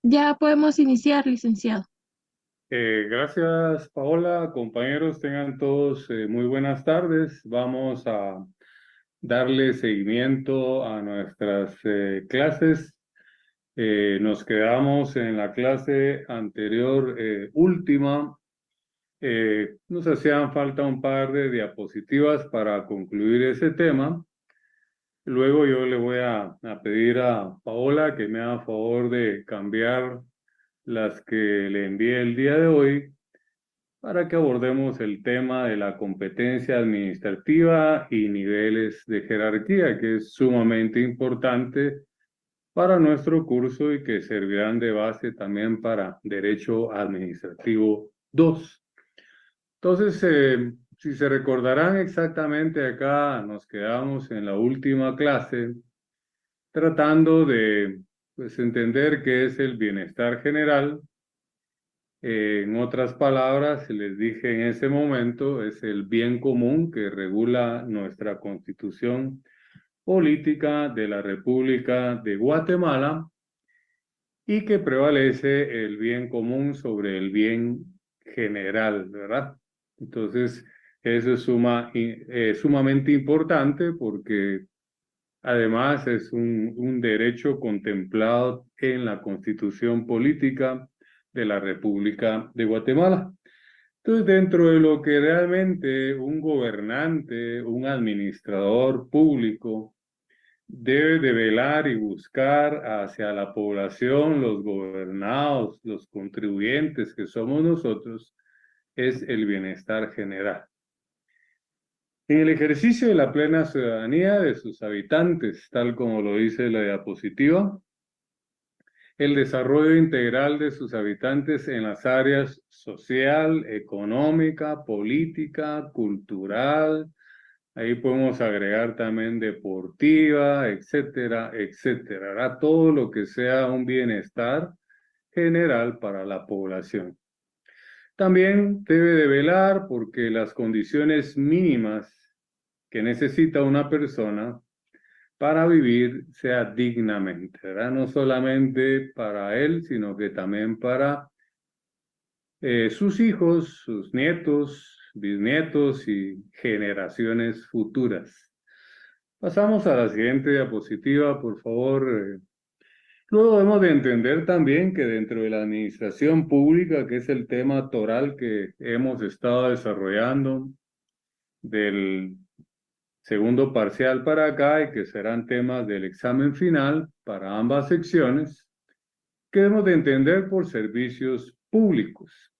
Ya podemos iniciar, licenciado. Gracias, Paola. Compañeros, tengan todos muy buenas tardes. Vamos a darle seguimiento a nuestras clases. Nos quedamos en la clase anterior, última. Nos hacían falta un par de diapositivas para concluir ese tema. Luego yo le voy a pedir a Paola que me haga favor de cambiar las que le envié el día de hoy para que abordemos el tema de la competencia administrativa y niveles de jerarquía, que es sumamente importante para nuestro curso y que servirán de base también para Derecho Administrativo 2. Entonces, si se recordarán exactamente acá, nos quedamos en la última clase tratando de pues, entender qué es el bienestar general. En otras palabras, les dije en ese momento, es el bien común que regula nuestra Constitución Política de la República de Guatemala y que prevalece el bien común sobre el bien general, ¿verdad? Entonces, eso es sumamente importante porque además es un derecho contemplado en la Constitución Política de la República de Guatemala. Entonces, dentro de lo que realmente un gobernante, un administrador público debe de velar y buscar hacia la población, los gobernados, los contribuyentes que somos nosotros, es el bienestar general. En el ejercicio de la plena ciudadanía de sus habitantes, tal como lo dice la diapositiva, el desarrollo integral de sus habitantes en las áreas social, económica, política, cultural, ahí podemos agregar también deportiva, etcétera, etcétera, ¿verdad? Todo lo que sea un bienestar general para la población. También debe de velar porque las condiciones mínimas que necesita una persona para vivir sea dignamente, ¿verdad? No solamente para él, sino que también para sus hijos, sus nietos, bisnietos y generaciones futuras. Pasamos a la siguiente diapositiva, por favor. Luego debemos de entender también que dentro de la administración pública, que es el tema toral que hemos estado desarrollando del segundo parcial para acá y que serán temas del examen final para ambas secciones, que debemos de entender por servicios públicos.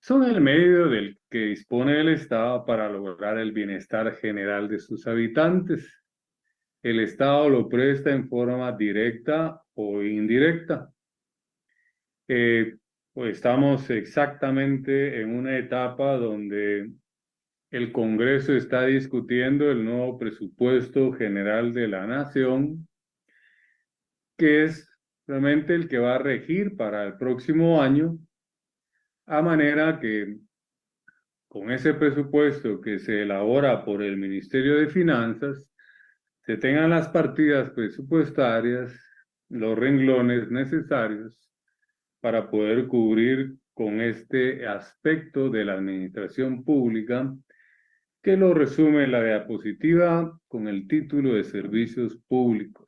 Son el medio del que dispone el Estado para lograr el bienestar general de sus habitantes. El Estado lo presta en forma directa o indirecta. Pues estamos exactamente en una etapa donde el Congreso está discutiendo el nuevo presupuesto general de la nación, que es realmente el que va a regir para el próximo año, a manera que con ese presupuesto que se elabora por el Ministerio de Finanzas, se tengan las partidas presupuestarias, los renglones necesarios para poder cubrir con este aspecto de la administración pública, que lo resume en la diapositiva con el título de servicios públicos.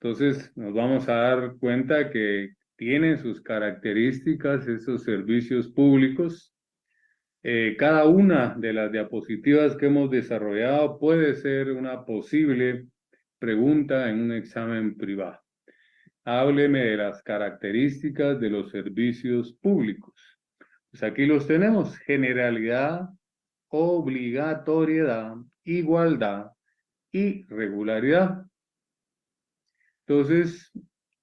Entonces, nos vamos a dar cuenta que tienen sus características esos servicios públicos. Cada una de las diapositivas que hemos desarrollado puede ser una posible pregunta en un examen privado. Hábleme de las características de los servicios públicos. Pues aquí los tenemos: generalidad, obligatoriedad, igualdad y regularidad. Entonces,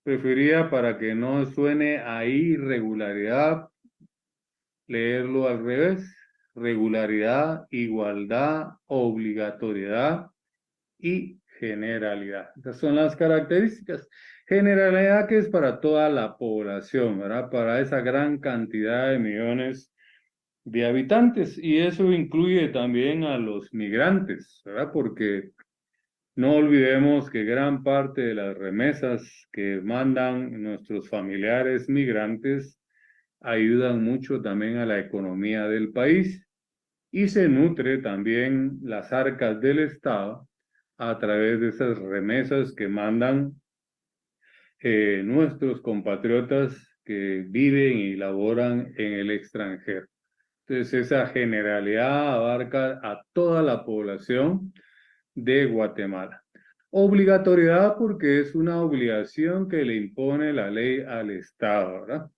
prefería, para que no suene a irregularidad, leerlo al revés: regularidad, igualdad, obligatoriedad y generalidad. Esas son las características. Generalidad, que es para toda la población, ¿verdad? Para esa gran cantidad de millones de habitantes. Y eso incluye también a los migrantes, ¿verdad? Porque No olvidemos que gran parte de las remesas que mandan nuestros familiares migrantes ayudan mucho también a la economía del país y se nutre también las arcas del Estado a través de esas remesas que mandan nuestros compatriotas que viven y laboran en el extranjero. Entonces, esa generalidad abarca a toda la población de Guatemala. Obligatoriedad porque es una obligación que le impone la ley al Estado, ¿verdad?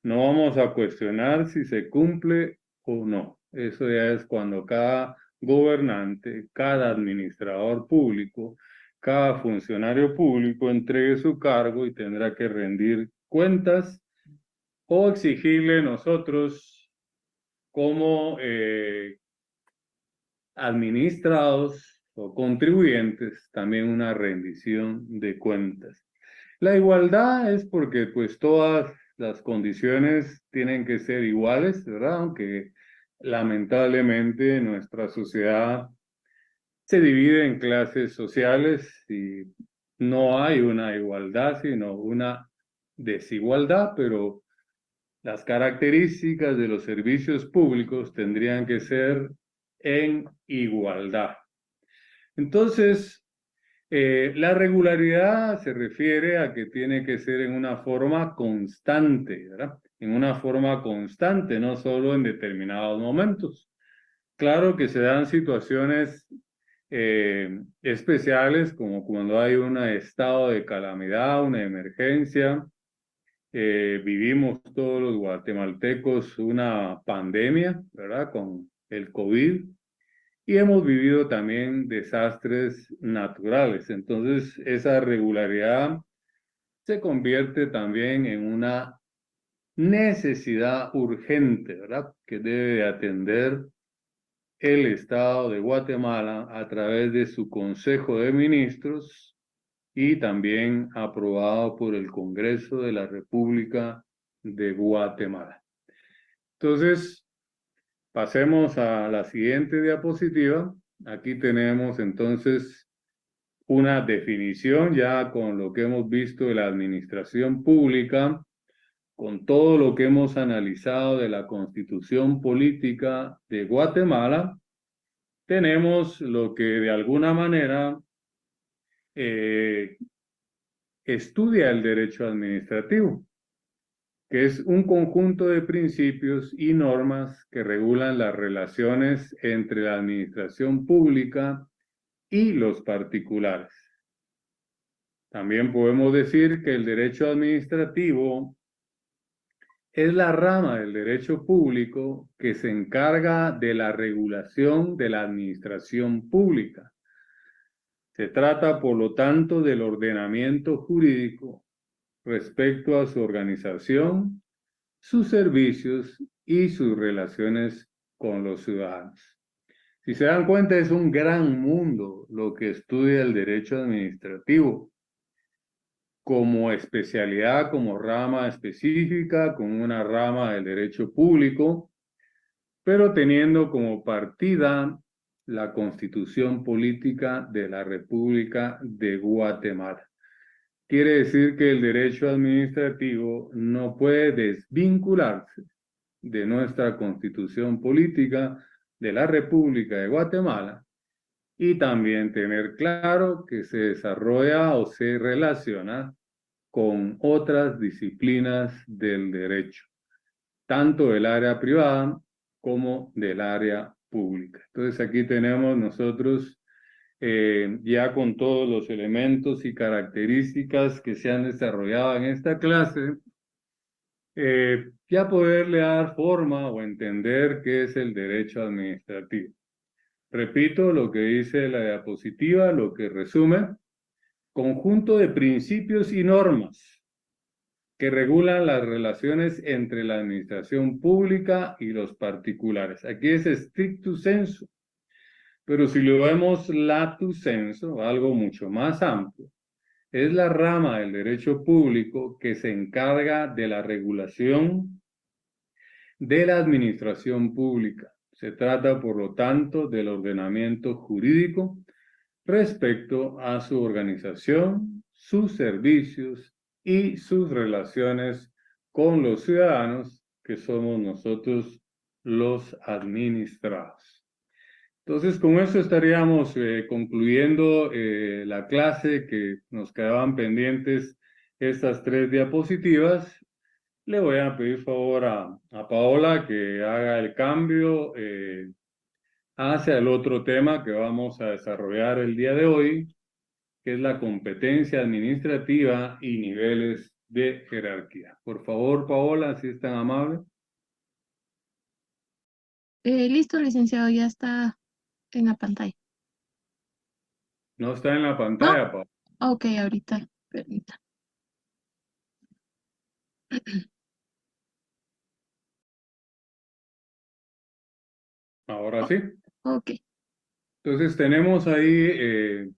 No vamos a cuestionar si se cumple o no. Eso ya es cuando cada gobernante, cada administrador público, cada funcionario público entregue su cargo y tendrá que rendir cuentas o exigirle nosotros como administrados o contribuyentes también una rendición de cuentas. La igualdad es porque pues todas las condiciones tienen que ser iguales, ¿verdad? Aunque lamentablemente nuestra sociedad se divide en clases sociales y no hay una igualdad, sino una desigualdad, pero las características de los servicios públicos tendrían que ser en igualdad. Entonces, la regularidad se refiere a que tiene que ser en una forma constante, ¿verdad? En una forma constante, no solo en determinados momentos. Claro que se dan situaciones especiales, como cuando hay un estado de calamidad, una emergencia. Vivimos todos los guatemaltecos una pandemia, ¿verdad? Con el COVID. Y hemos vivido también desastres naturales. Entonces, esa regularidad se convierte también en una necesidad urgente, ¿verdad? Que debe de atender el Estado de Guatemala a través de su Consejo de Ministros y también aprobado por el Congreso de la República de Guatemala. Entonces, pasemos a la siguiente diapositiva. Aquí tenemos entonces una definición ya con lo que hemos visto de la administración pública, con todo lo que hemos analizado de la Constitución Política de Guatemala. Tenemos lo que de alguna manera estudia el derecho administrativo, que es un conjunto de principios y normas que regulan las relaciones entre la administración pública y los particulares. También podemos decir que el derecho administrativo es la rama del derecho público que se encarga de la regulación de la administración pública. Se trata, por lo tanto, del ordenamiento jurídico respecto a su organización, sus servicios y sus relaciones con los ciudadanos. Si se dan cuenta, es un gran mundo lo que estudia el derecho administrativo como especialidad, como rama específica, con una rama del derecho público, pero teniendo como partida la Constitución Política de la República de Guatemala. Quiere decir que el derecho administrativo no puede desvincularse de nuestra Constitución Política de la República de Guatemala y también tener claro que se desarrolla o se relaciona con otras disciplinas del derecho, tanto del área privada como del área pública. Entonces aquí tenemos nosotros ya con todos los elementos y características que se han desarrollado en esta clase, ya poderle dar forma o entender qué es el derecho administrativo. Repito lo que dice la diapositiva, lo que resume: conjunto de principios y normas que regulan las relaciones entre la administración pública y los particulares. Aquí es stricto sensu, pero si lo vemos lato sensu, algo mucho más amplio, es la rama del derecho público que se encarga de la regulación de la administración pública. Se trata, por lo tanto, del ordenamiento jurídico respecto a su organización, sus servicios y sus relaciones con los ciudadanos, que somos nosotros los administrados. Entonces, con eso estaríamos concluyendo la clase, que nos quedaban pendientes estas 3 diapositivas. Le voy a pedir favor a Paola que haga el cambio hacia el otro tema que vamos a desarrollar el día de hoy, que es la competencia administrativa y niveles de jerarquía. Por favor, Paola, si es tan amable. Listo, licenciado, ya está en la pantalla. No está en la ¿No? pantalla, Paola. Ok, ahorita, permita. Ahora sí. Ok, Entonces tenemos ahí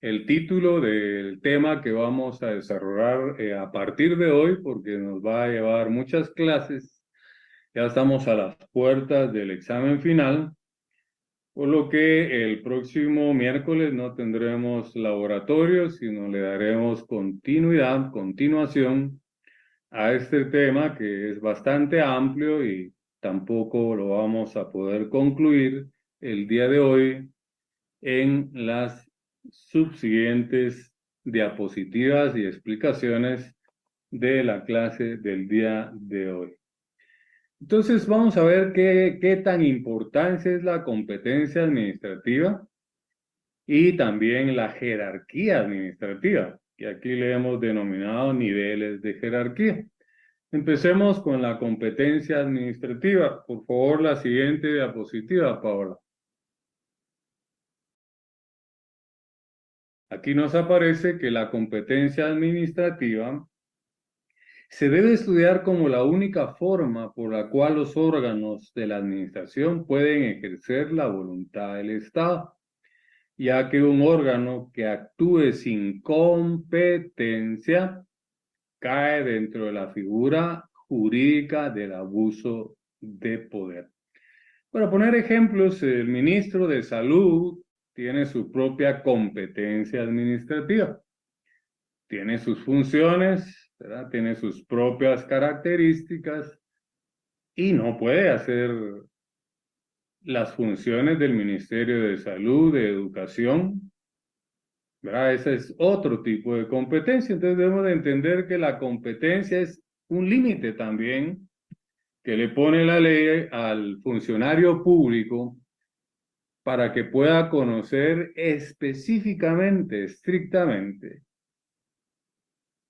el título del tema que vamos a desarrollar a partir de hoy, porque nos va a llevar muchas clases. Ya estamos a las puertas del examen final, por lo que el próximo miércoles no tendremos laboratorio, sino le daremos continuación a este tema, que es bastante amplio y tampoco lo vamos a poder concluir el día de hoy en las subsiguientes diapositivas y explicaciones de la clase del día de hoy. Entonces vamos a ver qué tan importante es la competencia administrativa y también la jerarquía administrativa, que aquí le hemos denominado niveles de jerarquía. Empecemos con la competencia administrativa. Por favor, la siguiente diapositiva, Paola. Aquí nos aparece que la competencia administrativa se debe estudiar como la única forma por la cual los órganos de la administración pueden ejercer la voluntad del Estado, ya que un órgano que actúe sin competencia cae dentro de la figura jurídica del abuso de poder. Para poner ejemplos, el ministro de Salud tiene su propia competencia administrativa, tiene sus funciones, ¿verdad? Tiene sus propias características y no puede hacer las funciones del Ministerio de Salud, de Educación, ¿verdad? Ese es otro tipo de competencia. Entonces debemos de entender que la competencia es un límite también que le pone la ley al funcionario público para que pueda conocer específicamente, estrictamente,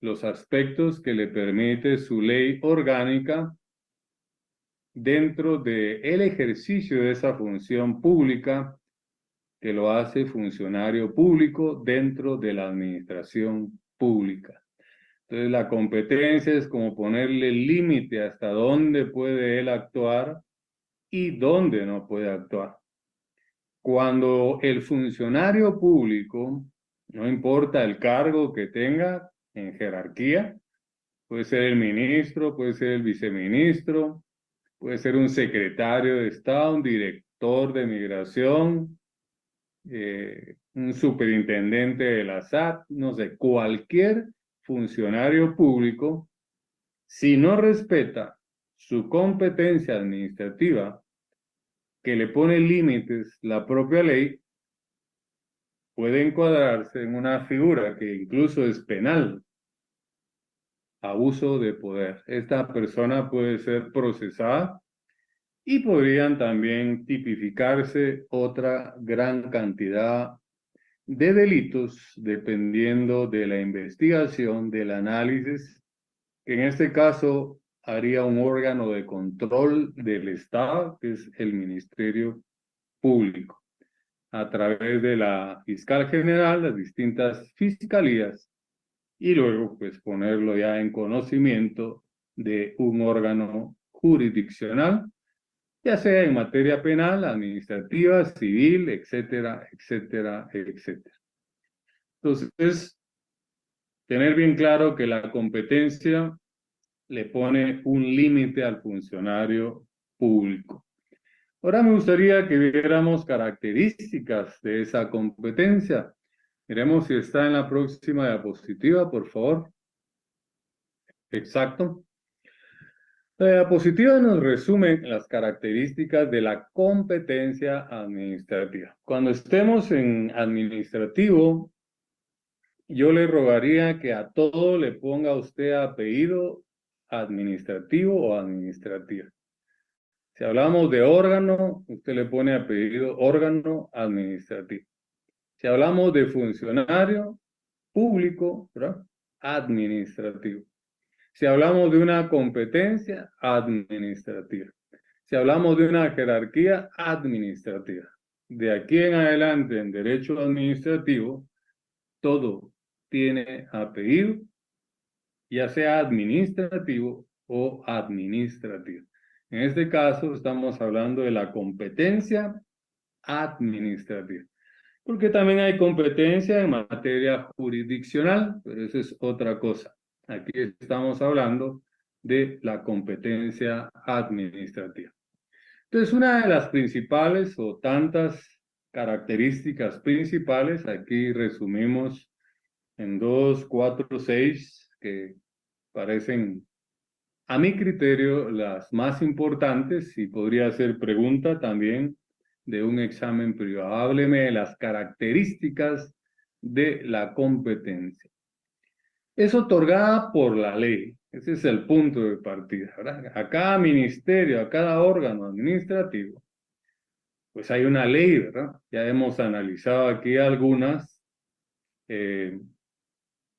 los aspectos que le permite su ley orgánica dentro del ejercicio de esa función pública que lo hace funcionario público dentro de la administración pública. Entonces la competencia es como ponerle límite hasta dónde puede él actuar y dónde no puede actuar. Cuando el funcionario público, no importa el cargo que tenga en jerarquía, puede ser el ministro, puede ser el viceministro, puede ser un secretario de Estado, un director de migración, un superintendente de la SAT, no sé, cualquier funcionario público, si no respeta su competencia administrativa, que le pone límites la propia ley, puede encuadrarse en una figura que incluso es penal: abuso de poder. Esta persona puede ser procesada y podrían también tipificarse otra gran cantidad de delitos dependiendo de la investigación, del análisis, que en este caso haría un órgano de control del Estado, que es el Ministerio Público, a través de la fiscal general, las distintas fiscalías, y luego pues ponerlo ya en conocimiento de un órgano jurisdiccional, ya sea en materia penal, administrativa, civil, etcétera, etcétera, etcétera. Entonces, tener bien claro que la competencia le pone un límite al funcionario público. Ahora me gustaría que viéramos características de esa competencia. Miremos si está en la próxima diapositiva, por favor. Exacto. La diapositiva nos resume las características de la competencia administrativa. Cuando estemos en administrativo, yo le rogaría que a todo le ponga usted apellido administrativo o administrativa. Si hablamos de órgano, usted le pone apellido órgano administrativo. Si hablamos de funcionario público, ¿verdad? Administrativo. Si hablamos de una competencia administrativa. Si hablamos de una jerarquía administrativa. De aquí en adelante, en derecho administrativo, todo tiene apellido, ya sea administrativo o administrativo. En este caso, estamos hablando de la competencia administrativa. Porque también hay competencia en materia jurisdiccional, pero eso es otra cosa. Aquí estamos hablando de la competencia administrativa. Entonces, una de las principales o tantas características principales, aquí resumimos en 2, 4, 6, que parecen a mi criterio las más importantes, y podría ser pregunta también de un examen privado. Hábleme de las características de la competencia. Es otorgada por la ley. Ese es el punto de partida, ¿verdad? A cada ministerio, a cada órgano administrativo, pues hay una ley, ¿verdad? Ya hemos analizado aquí algunas.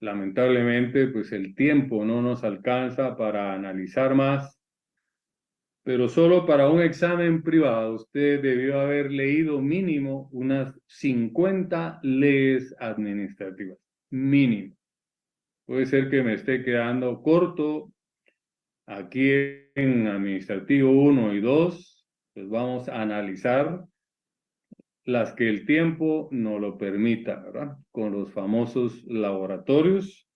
Lamentablemente, pues el tiempo no nos alcanza para analizar más, pero solo para un examen privado usted debió haber leído mínimo unas 50 leyes administrativas, mínimo. Puede ser que me esté quedando corto. Aquí en Administrativo 1 y 2, pues vamos a analizar las que el tiempo no lo permita, ¿verdad? Con los famosos laboratorios,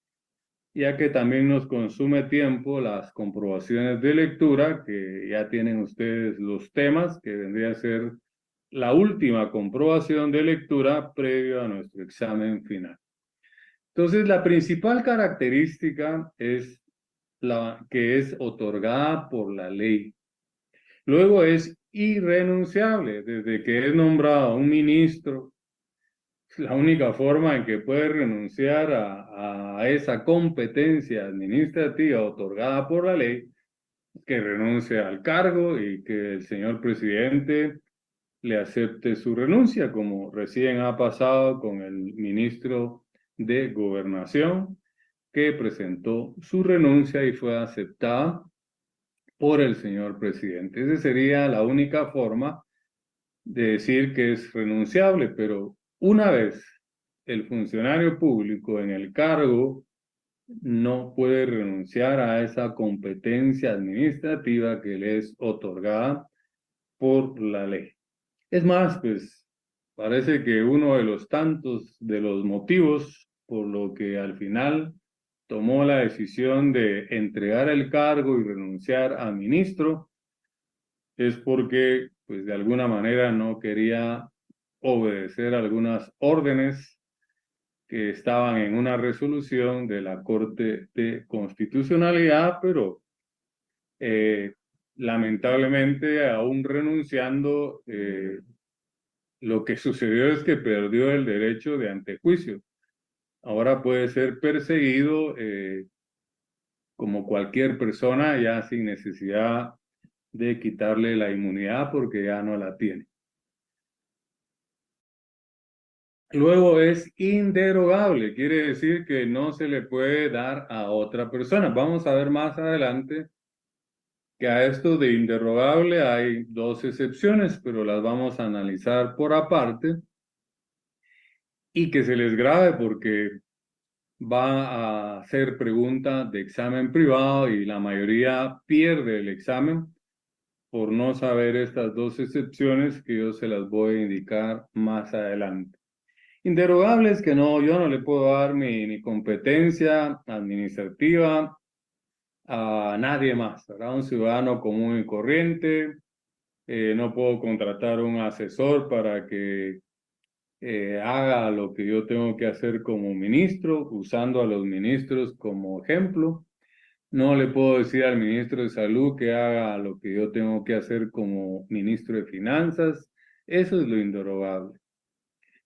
ya que también nos consume tiempo las comprobaciones de lectura, que ya tienen ustedes los temas, que vendría a ser la última comprobación de lectura previo a nuestro examen final. Entonces, la principal característica es la que es otorgada por la ley. Luego es irrenunciable. Desde que es nombrado un ministro, la única forma en que puede renunciar a esa competencia administrativa otorgada por la ley es que renuncie al cargo y que el señor presidente le acepte su renuncia, como recién ha pasado con el ministro de Gobernación, que presentó su renuncia y fue aceptada por el señor presidente. Esa sería la única forma de decir que es renunciable, pero una vez el funcionario público en el cargo no puede renunciar a esa competencia administrativa que le es otorgada por la ley. Es más, pues parece que uno de los tantos de los motivos por lo que al final tomó la decisión de entregar el cargo y renunciar a ministro es porque, pues de alguna manera no quería obedecer algunas órdenes que estaban en una resolución de la Corte de Constitucionalidad, pero lamentablemente aún renunciando, lo que sucedió es que perdió el derecho de antejuicio. Ahora puede ser perseguido como cualquier persona, ya sin necesidad de quitarle la inmunidad porque ya no la tiene. Luego es inderogable, quiere decir que no se le puede dar a otra persona. Vamos a ver más adelante que a esto de inderogable hay dos excepciones, pero las vamos a analizar por aparte y que se les grabe porque va a ser pregunta de examen privado y la mayoría pierde el examen por no saber estas dos excepciones que yo se las voy a indicar más adelante. Inderogables que no, yo no le puedo dar mi competencia administrativa a nadie más, ¿verdad? Un ciudadano común y corriente no puedo contratar un asesor para que haga lo que yo tengo que hacer como ministro, usando a los ministros como ejemplo. No le puedo decir al ministro de Salud que haga lo que yo tengo que hacer como ministro de Finanzas. Eso es lo inderogable.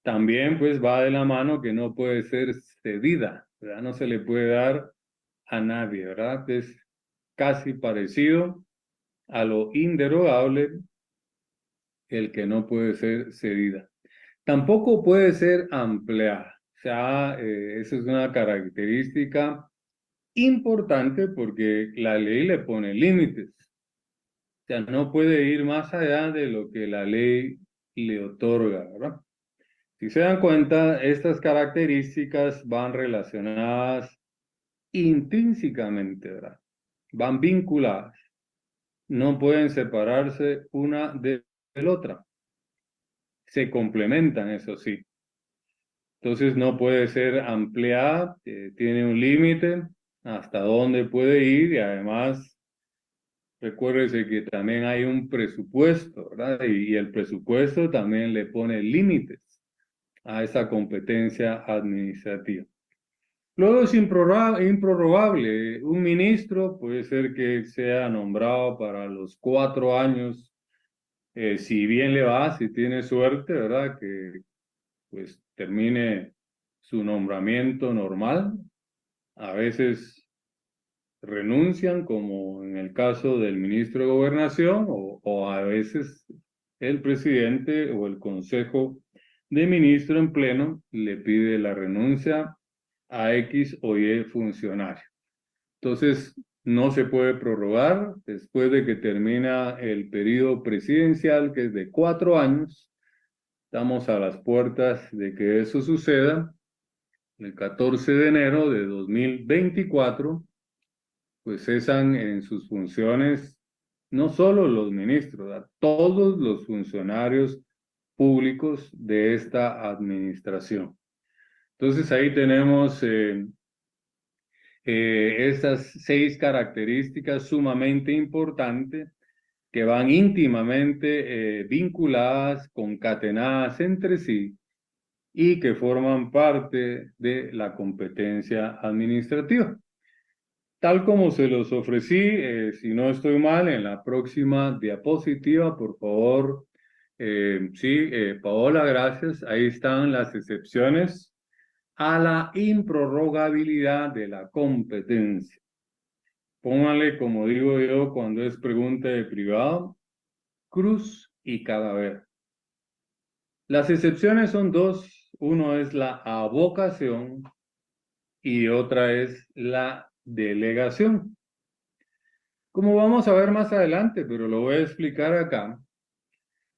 También pues va de la mano que no puede ser cedida, ¿verdad? No se le puede dar a nadie, ¿verdad? Es casi parecido a lo inderogable el que no puede ser cedida. Tampoco puede ser ampliada. O sea, esa es una característica importante porque la ley le pone límites. O sea, no puede ir más allá de lo que la ley le otorga, ¿verdad? Si se dan cuenta, estas características van relacionadas intrínsecamente, ¿verdad? Van vinculadas. No pueden separarse una de la otra. Se complementan, eso sí. Entonces no puede ser ampliada, tiene un límite hasta dónde puede ir y además recuérdese que también hay un presupuesto, ¿verdad? Y el presupuesto también le pone límites a esa competencia administrativa. Luego es improrrogable. Un ministro puede ser que sea nombrado para los 4 años, si bien le va, si tiene suerte, ¿verdad? Que pues termine su nombramiento normal. A veces renuncian, como en el caso del ministro de Gobernación, o a veces el presidente o el Consejo de Ministros en pleno le pide la renuncia a X o Y funcionario. Entonces, no se puede prorrogar después de que termina el periodo presidencial, que es de 4 años. Estamos a las puertas de que eso suceda. El 14 de enero de 2024, pues cesan en sus funciones no solo los ministros, a todos los funcionarios públicos de esta administración. Entonces ahí tenemos estas 6 características sumamente importantes que van íntimamente vinculadas, concatenadas entre sí y que forman parte de la competencia administrativa. Tal como se los ofrecí, si no estoy mal, en la próxima diapositiva, por favor. Sí, Paola, gracias. Ahí están las excepciones a la improrrogabilidad de la competencia. Póngale, como digo yo, cuando es pregunta de privado, cruz y cadáver. Las excepciones son dos. Uno es la avocación y otra es la delegación. Como vamos a ver más adelante, pero lo voy a explicar acá.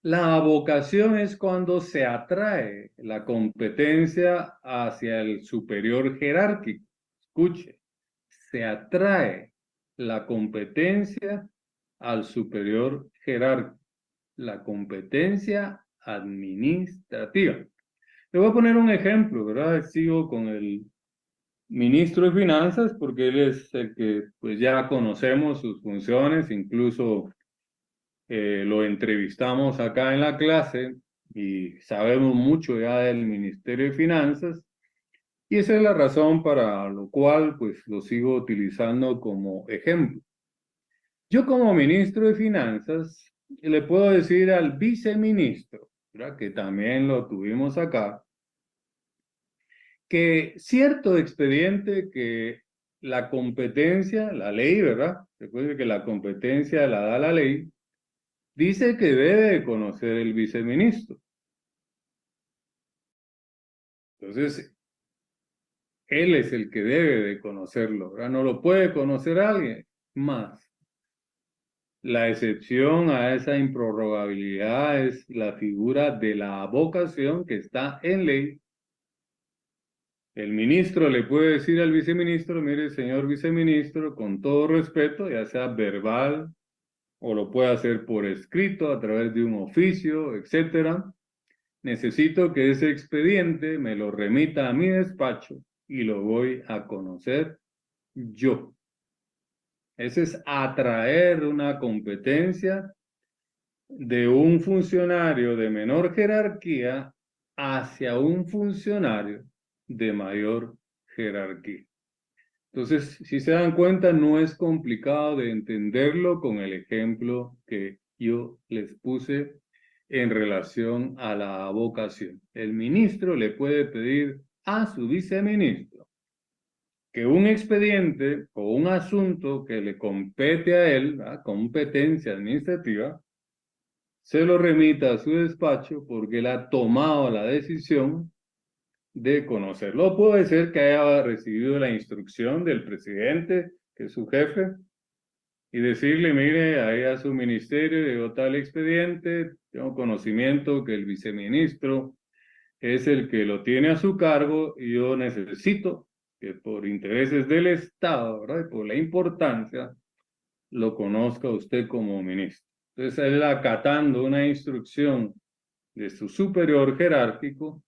La avocación es cuando se atrae la competencia hacia el superior jerárquico. Escuche, se atrae la competencia al superior jerárquico, la competencia administrativa. Le voy a poner un ejemplo, ¿verdad? Sigo con el ministro de Finanzas porque él es el que pues ya conocemos sus funciones, incluso lo entrevistamos acá en la clase y sabemos mucho ya del Ministerio de Finanzas y esa es la razón para lo cual pues lo sigo utilizando como ejemplo. Yo como ministro de Finanzas le puedo decir al viceministro, ¿verdad? Que también lo tuvimos acá, que cierto expediente que la competencia, la ley, ¿verdad? Recuerde que la competencia la da la ley, dice que debe de conocer el viceministro. Entonces, él es el que debe de conocerlo, ¿verdad? No lo puede conocer alguien más. La excepción a esa improrrogabilidad es la figura de la avocación que está en ley. El ministro le puede decir al viceministro, mire, señor viceministro, con todo respeto, ya sea verbal o lo puede hacer por escrito a través de un oficio, etcétera. Necesito que ese expediente me lo remita a mi despacho y lo voy a conocer yo. Ese es atraer una competencia de un funcionario de menor jerarquía hacia un funcionario de mayor jerarquía. Entonces, si se dan cuenta, no es complicado de entenderlo con el ejemplo que yo les puse en relación a la vocación. El ministro le puede pedir a su viceministro que un expediente o un asunto que le compete a él, ¿verdad?, competencia administrativa, se lo remita a su despacho porque él ha tomado la decisión de conocerlo. Puede ser que haya recibido la instrucción del presidente, que es su jefe, y decirle, mire, ahí a su ministerio llegó tal expediente, tengo conocimiento que el viceministro es el que lo tiene a su cargo y yo necesito que por intereses del Estado, ¿verdad?, y por la importancia, lo conozca usted como ministro. Entonces, él acatando una instrucción de su superior jerárquico,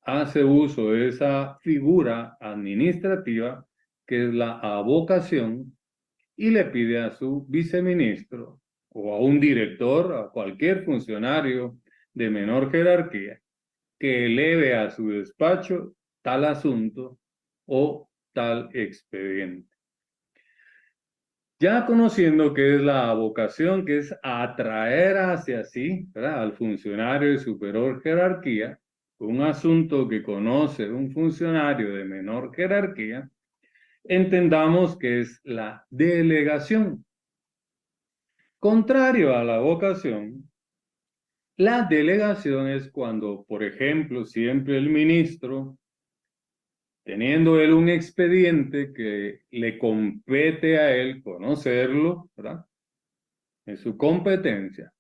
hace uso de esa figura administrativa que es la avocación y le pide a su viceministro o a un director, a cualquier funcionario de menor jerarquía, que eleve a su despacho tal asunto o tal expediente. Ya conociendo qué es la vocación, que es atraer hacia sí, ¿verdad?, al funcionario de superior jerarquía, un asunto que conoce un funcionario de menor jerarquía, entendamos que es la delegación. Contrario a la vocación, la delegación es cuando, por ejemplo, siempre el ministro, teniendo él un expediente que le compete a él conocerlo, ¿verdad?, en su competencia,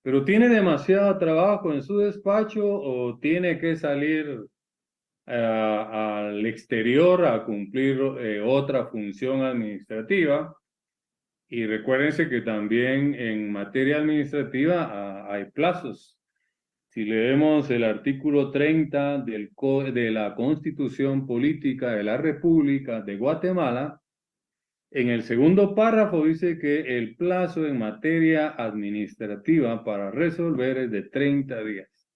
pero tiene demasiado trabajo en su despacho o tiene que salir al exterior a cumplir otra función administrativa. Y recuérdense que también en materia administrativa hay plazos. Si leemos el artículo 30 de la Constitución Política de la República de Guatemala, en el segundo párrafo dice que el plazo en materia administrativa para resolver es de 30 días.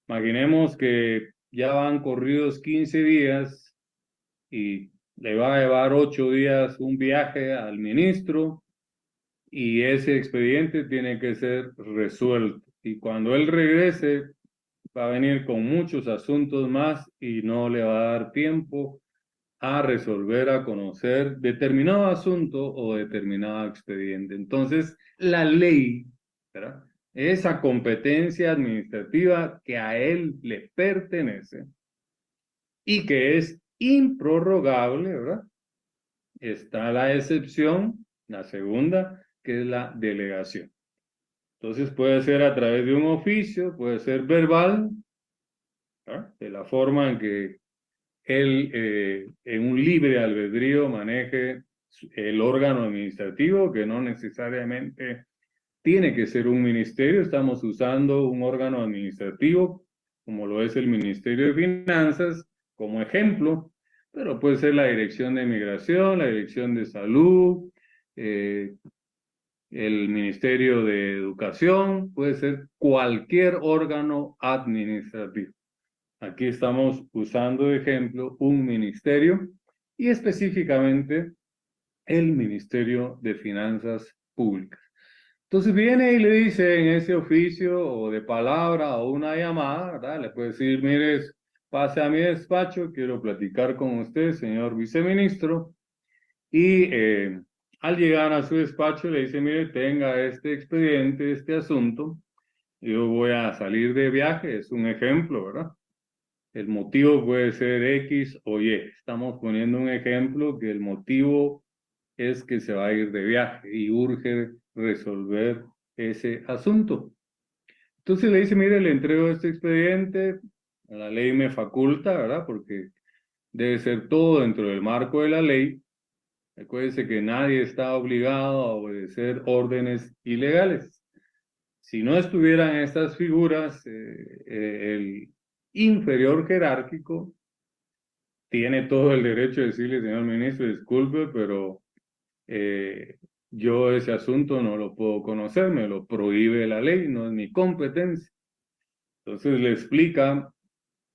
Imaginemos que ya van corridos 15 días y le va a llevar 8 días un viaje al ministro y ese expediente tiene que ser resuelto. Y cuando él regrese, va a venir con muchos asuntos más y no le va a dar tiempo a resolver, a conocer determinado asunto o determinado expediente. Entonces, la ley, ¿verdad?, esa competencia administrativa que a él le pertenece y que es improrrogable, ¿verdad? Está la excepción, la segunda, que es la delegación. Entonces puede ser a través de un oficio, puede ser verbal, ¿verdad?, de la forma en que él en un libre albedrío maneje el órgano administrativo, que no necesariamente tiene que ser un ministerio. Estamos usando un órgano administrativo como lo es el Ministerio de Finanzas como ejemplo, pero puede ser la Dirección de Migración, la Dirección de Salud, el Ministerio de Educación, puede ser cualquier órgano administrativo. Aquí estamos usando de ejemplo un ministerio y específicamente el Ministerio de Finanzas Públicas. Entonces viene y le dice en ese oficio o de palabra o una llamada, ¿verdad?, le puede decir, mire, pase a mi despacho, quiero platicar con usted, señor viceministro, y al llegar a su despacho le dice, mire, tenga este expediente, este asunto, yo voy a salir de viaje, es un ejemplo, ¿verdad? El motivo puede ser X o Y. Estamos poniendo un ejemplo que el motivo es que se va a ir de viaje y urge resolver ese asunto. Entonces le dice, mire, le entrego este expediente, la ley me faculta, ¿verdad?, porque debe ser todo dentro del marco de la ley. Recuérdese que nadie está obligado a obedecer órdenes ilegales. Si no estuvieran estas figuras, el inferior jerárquico tiene todo el derecho de decirle, señor ministro, disculpe, pero Yo ese asunto no lo puedo conocer, me lo prohíbe la ley, no es mi competencia. Entonces le explica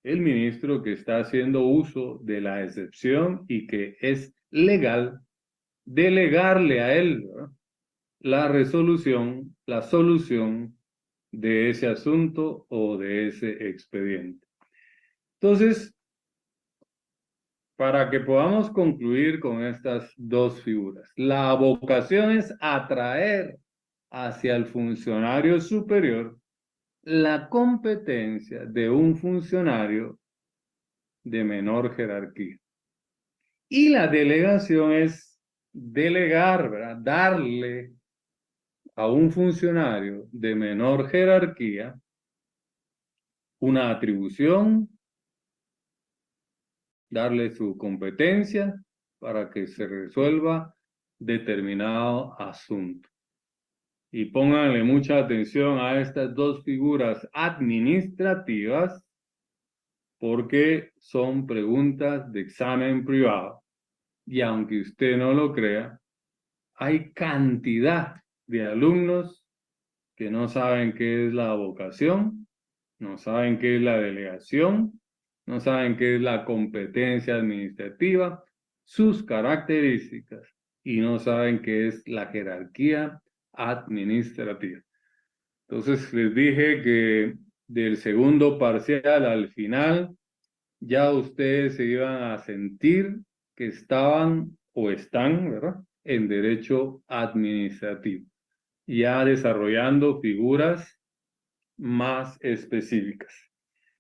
el ministro que está haciendo uso de la excepción y que es legal delegarle a él, ¿verdad?, la resolución, la solución de ese asunto o de ese expediente. Entonces, para que podamos concluir con estas dos figuras, la vocación es atraer hacia el funcionario superior la competencia de un funcionario de menor jerarquía. Y la delegación es delegar, ¿verdad?, darle a un funcionario de menor jerarquía una atribución, darle su competencia para que se resuelva determinado asunto. Y pónganle mucha atención a estas dos figuras administrativas porque son preguntas de examen privado. Y aunque usted no lo crea, hay cantidad de alumnos que no saben qué es la vocación, no saben qué es la delegación, no saben qué es la competencia administrativa, sus características, y no saben qué es la jerarquía administrativa. Entonces les dije que del segundo parcial al final ya ustedes se iban a sentir que estaban o están, ¿verdad?, en derecho administrativo, ya desarrollando figuras más específicas.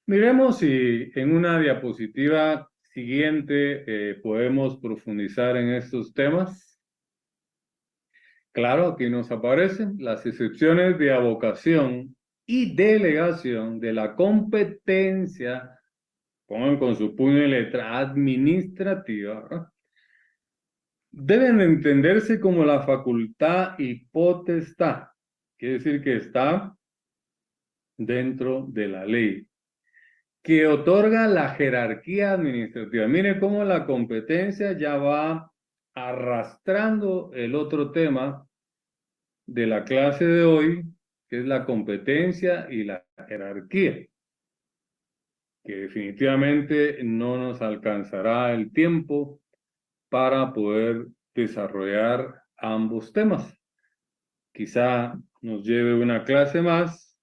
Miremos si en una diapositiva siguiente podemos profundizar en estos temas. Claro, aquí nos aparecen las excepciones de avocación y delegación de la competencia, pongan con su puño y letra, administrativa, ¿verdad?, deben entenderse como la facultad y potestad. Quiere decir que está dentro de la ley, que otorga la jerarquía administrativa. Mire cómo la competencia ya va arrastrando el otro tema de la clase de hoy, que es la competencia y la jerarquía, que definitivamente no nos alcanzará el tiempo para poder desarrollar ambos temas. Quizá nos lleve una clase más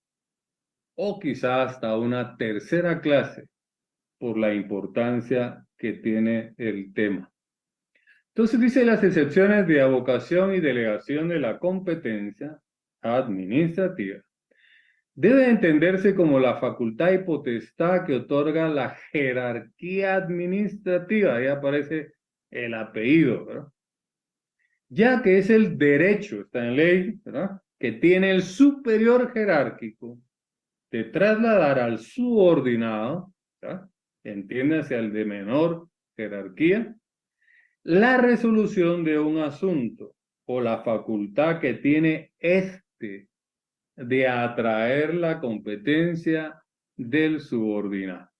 o quizá hasta una tercera clase por la importancia que tiene el tema. Entonces dice las excepciones de avocación y delegación de la competencia administrativa. Debe entenderse como la facultad y potestad que otorga la jerarquía administrativa. Ahí aparece el apellido, ¿verdad?, ya que es el derecho, está en ley, ¿verdad?, que tiene el superior jerárquico de trasladar al subordinado, ¿verdad?, entiéndase al de menor jerarquía, la resolución de un asunto o la facultad que tiene este de atraer la competencia del subordinado.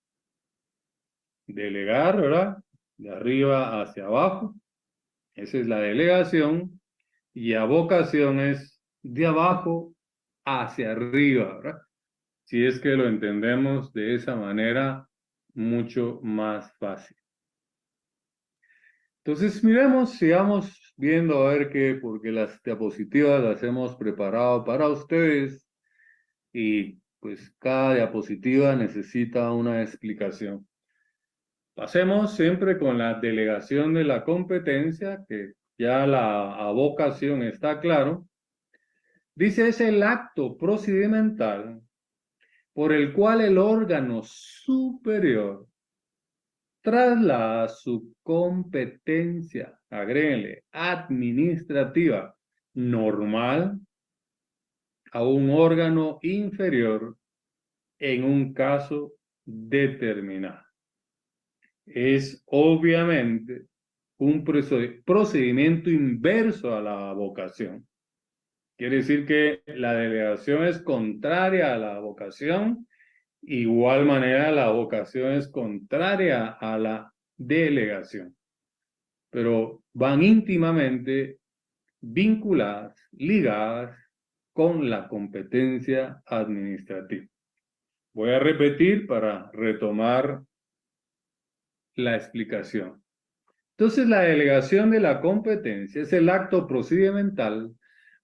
Delegar, ¿verdad?, de arriba hacia abajo, esa es la delegación, y avocación es de abajo hacia arriba, ¿verdad?, si es que lo entendemos de esa manera mucho más fácil. Entonces, miremos, sigamos viendo a ver qué, porque las diapositivas las hemos preparado para ustedes y pues cada diapositiva necesita una explicación. Pasemos siempre con la delegación de la competencia, que ya la avocación está claro. Dice, es el acto procedimental por el cual el órgano superior traslada su competencia, agréguenle, administrativa normal a un órgano inferior en un caso determinado. Es obviamente un procedimiento inverso a la vocación. Quiere decir que la delegación es contraria a la vocación. Igual manera, la vocación es contraria a la delegación, pero van íntimamente vinculadas, ligadas con la competencia administrativa. Voy a repetir para retomar la explicación. Entonces, la delegación de la competencia es el acto procedimental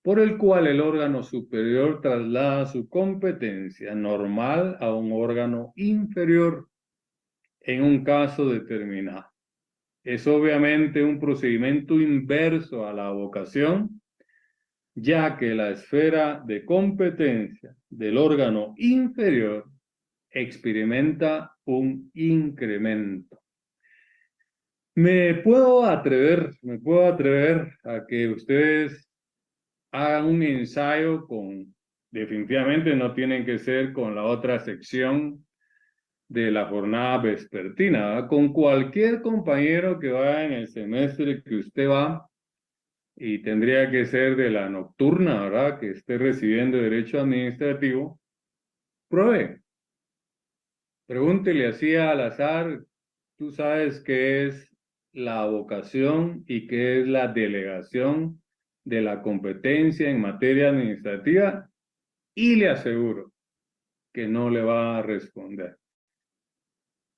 por el cual el órgano superior traslada su competencia normal a un órgano inferior en un caso determinado. Es obviamente un procedimiento inverso a la avocación, ya que la esfera de competencia del órgano inferior experimenta un incremento. Me puedo atrever a que ustedes hagan un ensayo definitivamente no tienen que ser con la otra sección de la jornada vespertina, ¿verdad? Con cualquier compañero que vaya en el semestre que usted va, y tendría que ser de la nocturna, ¿verdad? Que esté recibiendo derecho administrativo, pruebe. Pregúntele así al azar, tú sabes qué es la vocación y qué es la delegación de la competencia en materia administrativa, y le aseguro que no le va a responder.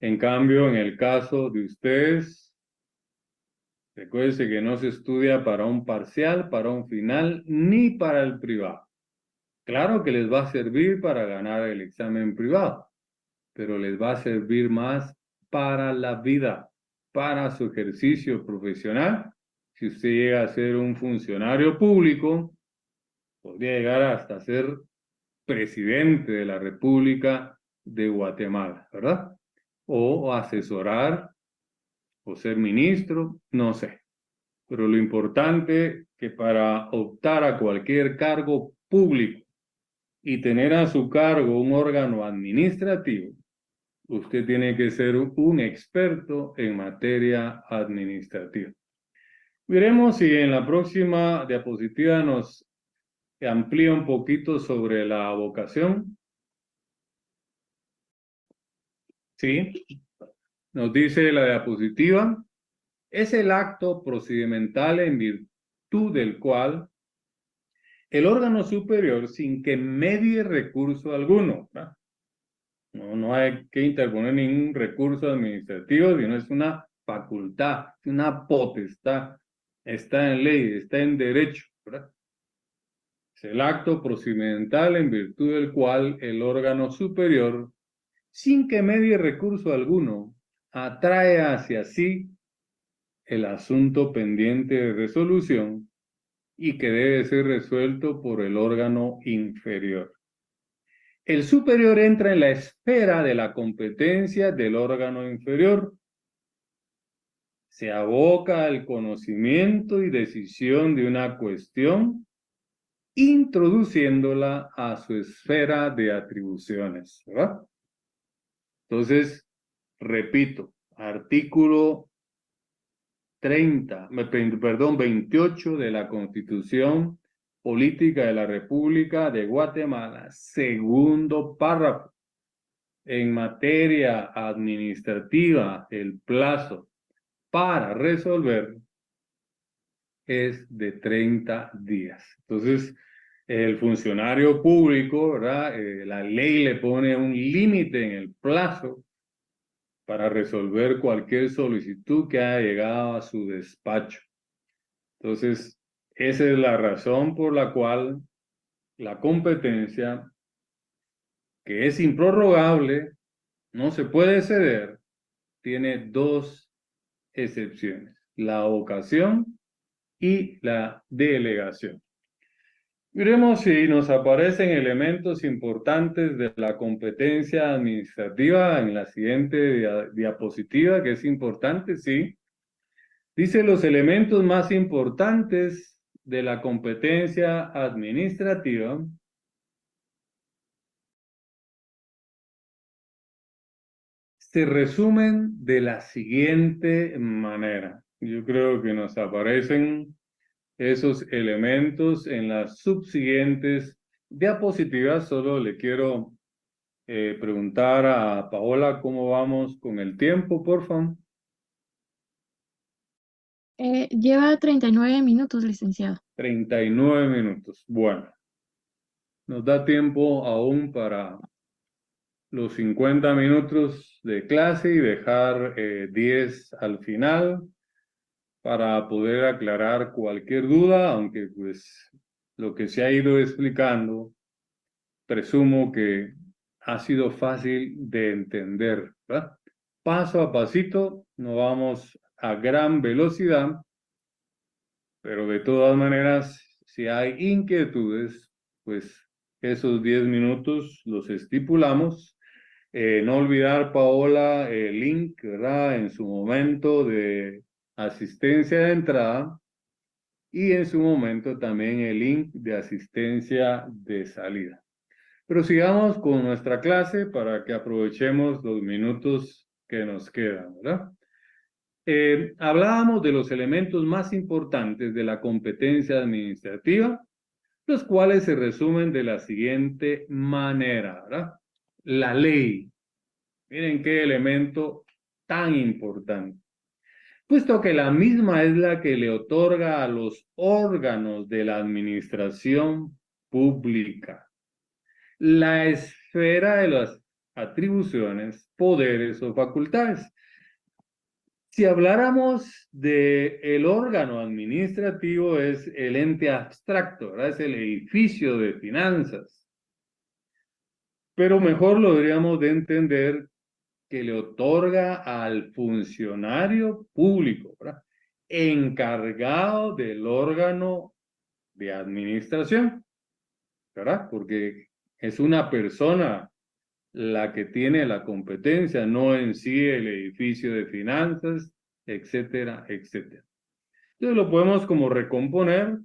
En cambio, en el caso de ustedes, recuérdense que no se estudia para un parcial, para un final, ni para el privado. Claro que les va a servir para ganar el examen privado, pero les va a servir más para la vida, para su ejercicio profesional. Si usted llega a ser un funcionario público, podría llegar hasta ser presidente de la República de Guatemala, ¿verdad? O asesorar, o ser ministro, no sé. Pero lo importante que para optar a cualquier cargo público y tener a su cargo un órgano administrativo, usted tiene que ser un experto en materia administrativa. Veremos si en la próxima diapositiva nos amplía un poquito sobre la vocación. Sí, nos dice la diapositiva, es el acto procedimental en virtud del cual el órgano superior, sin que medie recurso alguno, ¿verdad? No hay que interponer ningún recurso administrativo, sino es una facultad, una potestad, está en ley, está en derecho, ¿verdad? Es el acto procedimental en virtud del cual el órgano superior, sin que medie recurso alguno, atrae hacia sí el asunto pendiente de resolución y que debe ser resuelto por el órgano inferior. El superior entra en la esfera de la competencia del órgano inferior. Se aboca al conocimiento y decisión de una cuestión, introduciéndola a su esfera de atribuciones, ¿verdad? Entonces, repito, artículo 28 de la Constitución Política de la República de Guatemala, segundo párrafo. En materia administrativa, el plazo para resolver es de 30 días. Entonces, el funcionario público, ¿verdad? La ley le pone un límite en el plazo para resolver cualquier solicitud que haya llegado a su despacho. Entonces, esa es la razón por la cual la competencia, que es improrrogable, no se puede ceder, tiene dos excepciones: la vocación y la delegación. Miremos si nos aparecen elementos importantes de la competencia administrativa en la siguiente diapositiva, que es importante, sí. Dice los elementos más importantes de la competencia administrativa. Se resumen de la siguiente manera. Yo creo que nos aparecen esos elementos en las subsiguientes diapositivas. Solo le quiero preguntar a Paola cómo vamos con el tiempo, por favor. Lleva 39 minutos, licenciado. 39 minutos. Bueno, nos da tiempo aún para los 50 minutos de clase y dejar 10 al final para poder aclarar cualquier duda, aunque pues lo que se ha ido explicando, presumo que ha sido fácil de entender, ¿verdad? Paso a pasito, no vamos a gran velocidad, pero de todas maneras, si hay inquietudes, pues esos 10 minutos los estipulamos. No olvidar, Paola, el link, ¿verdad? En su momento de asistencia de entrada y en su momento también el link de asistencia de salida. Pero sigamos con nuestra clase para que aprovechemos los minutos que nos quedan, ¿verdad? Hablábamos de los elementos más importantes de la competencia administrativa, los cuales se resumen de la siguiente manera, ¿verdad? La ley. Miren qué elemento tan importante. Puesto que la misma es la que le otorga a los órganos de la administración pública la esfera de las atribuciones, poderes o facultades. Si habláramos de el órgano administrativo, es el ente abstracto, ¿verdad? Es el edificio de finanzas. Pero mejor lo deberíamos de entender que le otorga al funcionario público, ¿verdad? Encargado del órgano de administración, ¿verdad? Porque es una persona la que tiene la competencia, no en sí el edificio de finanzas, etcétera, etcétera. Entonces lo podemos como recomponer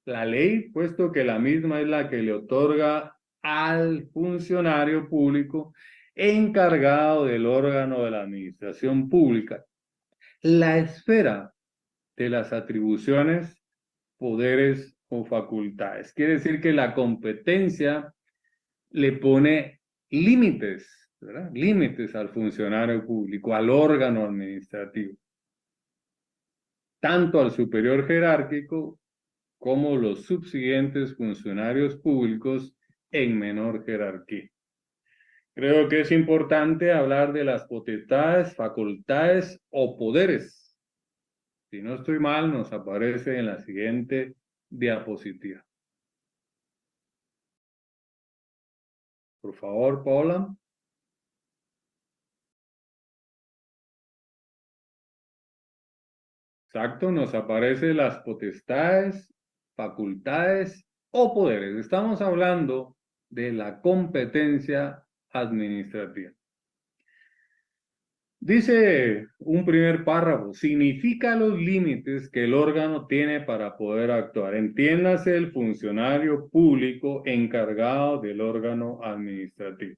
la ley, puesto que la misma es la que le otorga al funcionario público encargado del órgano de la administración pública la esfera de las atribuciones, poderes o facultades. Quiere decir que la competencia le pone límites, ¿verdad? Límites al funcionario público, al órgano administrativo, tanto al superior jerárquico como los subsiguientes funcionarios públicos en menor jerarquía. Creo que es importante hablar de las potestades, facultades o poderes. Si no estoy mal, nos aparece en la siguiente diapositiva. Por favor, Paula. Exacto, nos aparecen las potestades, facultades o poderes. Estamos hablando de la competencia administrativa. Dice un primer párrafo, significa los límites que el órgano tiene para poder actuar. Entiéndase el funcionario público encargado del órgano administrativo.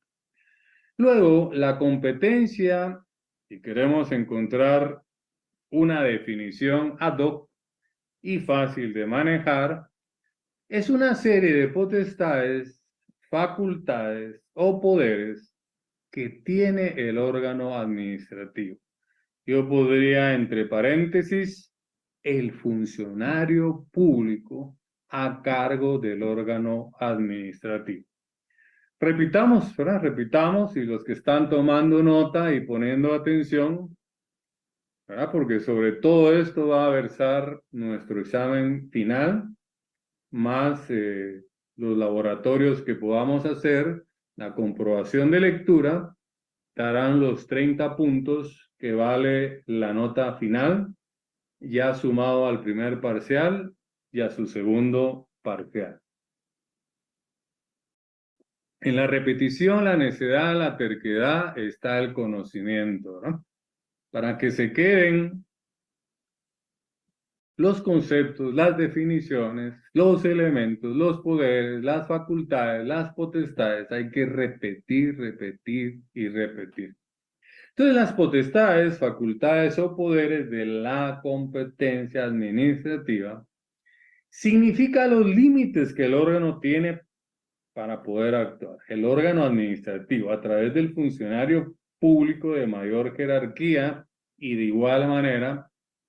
Luego, la competencia, si queremos encontrar una definición ad hoc y fácil de manejar, es una serie de potestades, facultades o poderes que tiene el órgano administrativo. Yo podría, entre paréntesis, el funcionario público a cargo del órgano administrativo. Repitamos, ¿verdad? Repitamos, y los que están tomando nota y poniendo atención, ¿verdad? Porque sobre todo esto va a versar nuestro examen final, más los laboratorios que podamos hacer, la comprobación de lectura, darán los 30 puntos que vale la nota final, ya sumado al primer parcial y a su segundo parcial. En la repetición, la necedad, la terquedad, está el conocimiento, ¿no? Para que se queden los conceptos, las definiciones, los elementos, los poderes, las facultades, las potestades, hay que repetir, repetir y repetir. Entonces, las potestades, facultades o poderes de la competencia administrativa significa los límites que el órgano tiene para poder actuar. El órgano administrativo, a través del funcionario público de mayor jerarquía y de igual manera,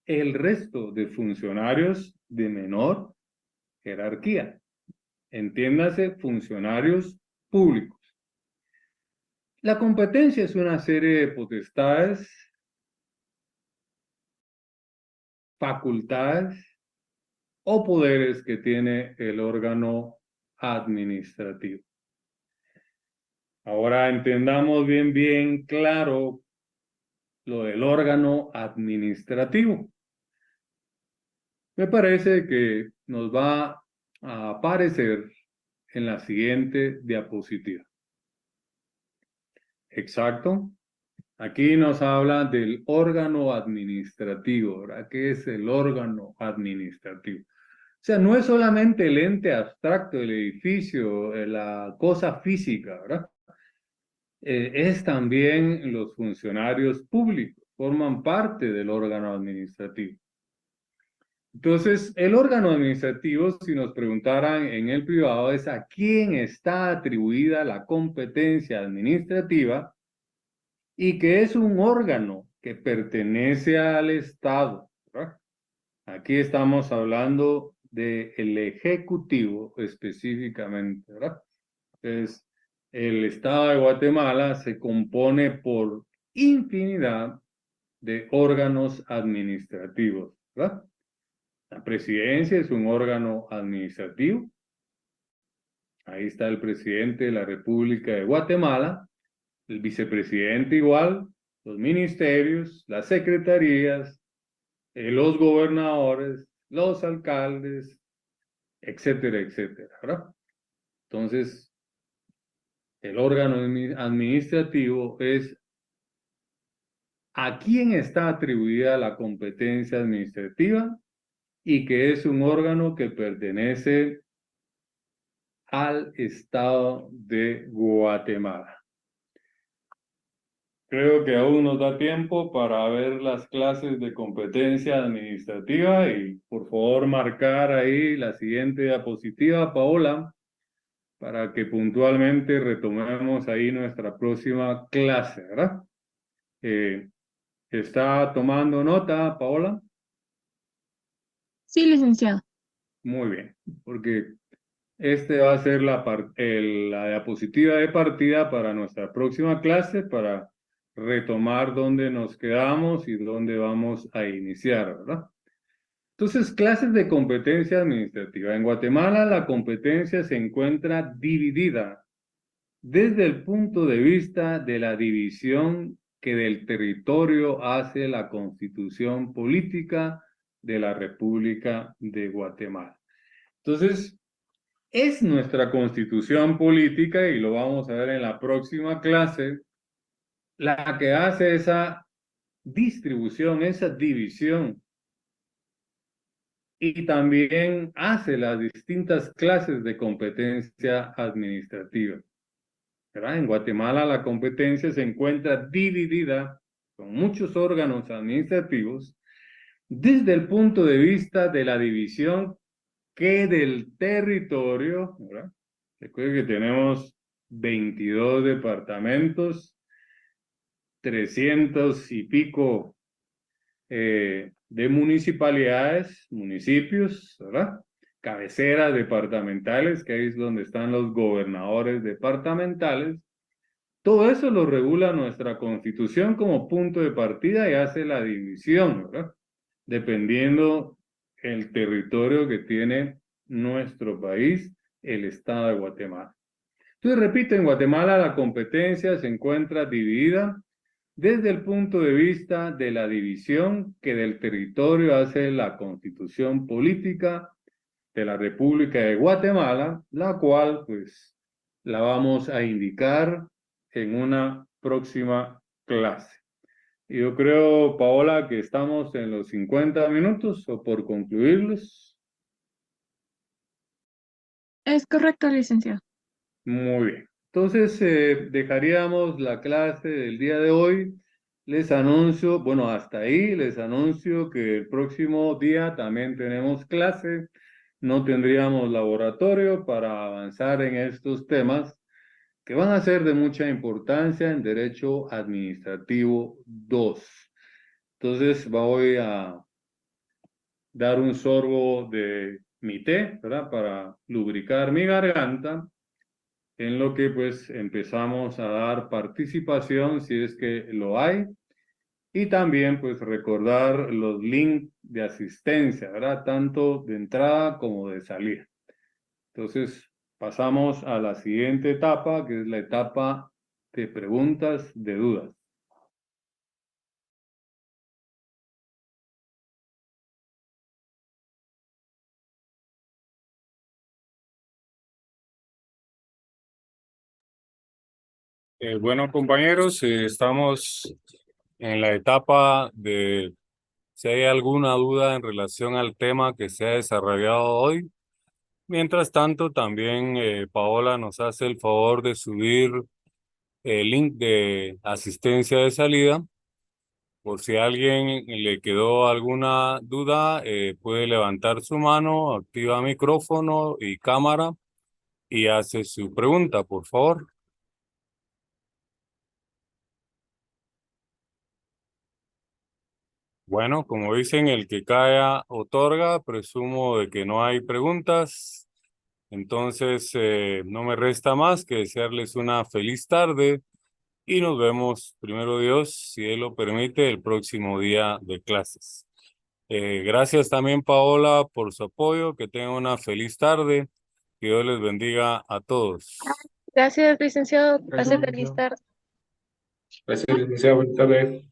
el resto de funcionarios de menor jerarquía. Entiéndase, funcionarios públicos. La competencia es una serie de potestades, facultades o poderes que tiene el órgano administrativo. Ahora entendamos bien claro lo del órgano administrativo. Me parece que nos va a aparecer en la siguiente diapositiva. Exacto. Aquí nos habla del órgano administrativo, ¿verdad? ¿Qué es el órgano administrativo? O sea, no es solamente el ente abstracto, el edificio, la cosa física, ¿verdad? Es también los funcionarios públicos, forman parte del órgano administrativo. Entonces, el órgano administrativo, si nos preguntaran en el privado, es a quién está atribuida la competencia administrativa y que es un órgano que pertenece al Estado, ¿verdad? Aquí estamos hablando del Ejecutivo específicamente, ¿verdad? Entonces, el Estado de Guatemala se compone por infinidad de órganos administrativos, ¿verdad? La presidencia es un órgano administrativo. Ahí está el presidente de la República de Guatemala, el vicepresidente igual, los ministerios, las secretarías, los gobernadores, los alcaldes, etcétera, etcétera, ¿verdad? Entonces, el órgano administrativo es a quién está atribuida la competencia administrativa y que es un órgano que pertenece al Estado de Guatemala. Creo que aún nos da tiempo para ver las clases de competencia administrativa y por favor marcar ahí la siguiente diapositiva, Paola, para que puntualmente retomemos ahí nuestra próxima clase, ¿verdad? ¿Está tomando nota, Paola? Sí, licenciado. Muy bien, porque este va a ser la diapositiva de partida para nuestra próxima clase, para retomar dónde nos quedamos y dónde vamos a iniciar, ¿verdad? Entonces, clases de competencia administrativa. En Guatemala la competencia se encuentra dividida desde el punto de vista de la división que del territorio hace la Constitución Política de la República de Guatemala. Entonces, es nuestra Constitución Política, y lo vamos a ver en la próxima clase, la que hace esa distribución, esa división, y también hace las distintas clases de competencia administrativa, ¿verdad? En Guatemala la competencia se encuentra dividida con muchos órganos administrativos desde el punto de vista de la división que del territorio, ¿verdad? Recuerden que tenemos 22 departamentos, 300 y pico de municipalidades, municipios, ¿verdad? Cabeceras departamentales, que ahí es donde están los gobernadores departamentales. Todo eso lo regula nuestra Constitución como punto de partida y hace la división, ¿verdad? Dependiendo el territorio que tiene nuestro país, el Estado de Guatemala. Entonces, repito, en Guatemala la competencia se encuentra dividida desde el punto de vista de la división que del territorio hace la Constitución Política de la República de Guatemala, la cual, pues, la vamos a indicar en una próxima clase. Yo creo, Paola, que estamos en los 50 minutos o por concluirlos. Es correcto, licenciado. Muy bien. Entonces, dejaríamos la clase del día de hoy. Les anuncio, bueno, hasta ahí les anuncio que el próximo día también tenemos clase. No tendríamos laboratorio para avanzar en estos temas que van a ser de mucha importancia en Derecho Administrativo 2. Entonces voy a dar un sorbo de mi té, ¿verdad? Para lubricar mi garganta, en lo que pues empezamos a dar participación si es que lo hay. Y también pues recordar los links de asistencia, ¿verdad? Tanto de entrada como de salida. Entonces pasamos a la siguiente etapa, que es la etapa de preguntas, de dudas. Bueno, compañeros, estamos en la etapa de si hay alguna duda en relación al tema que se ha desarrollado hoy. Mientras tanto, también Paola nos hace el favor de subir el link de asistencia de salida. Por si a alguien le quedó alguna duda, puede levantar su mano, activa micrófono y cámara y hace su pregunta, por favor. Bueno, como dicen, el que calla otorga, presumo de que no hay preguntas. Entonces, no me resta más que desearles una feliz tarde y nos vemos, primero Dios, si Él lo permite, el próximo día de clases. Gracias también, Paola, por su apoyo. Que tengan una feliz tarde. Que Dios les bendiga a todos. Gracias, licenciado. Pase Gracias, feliz licenciado. tarde. Gracias, licenciado. Buenas tardes.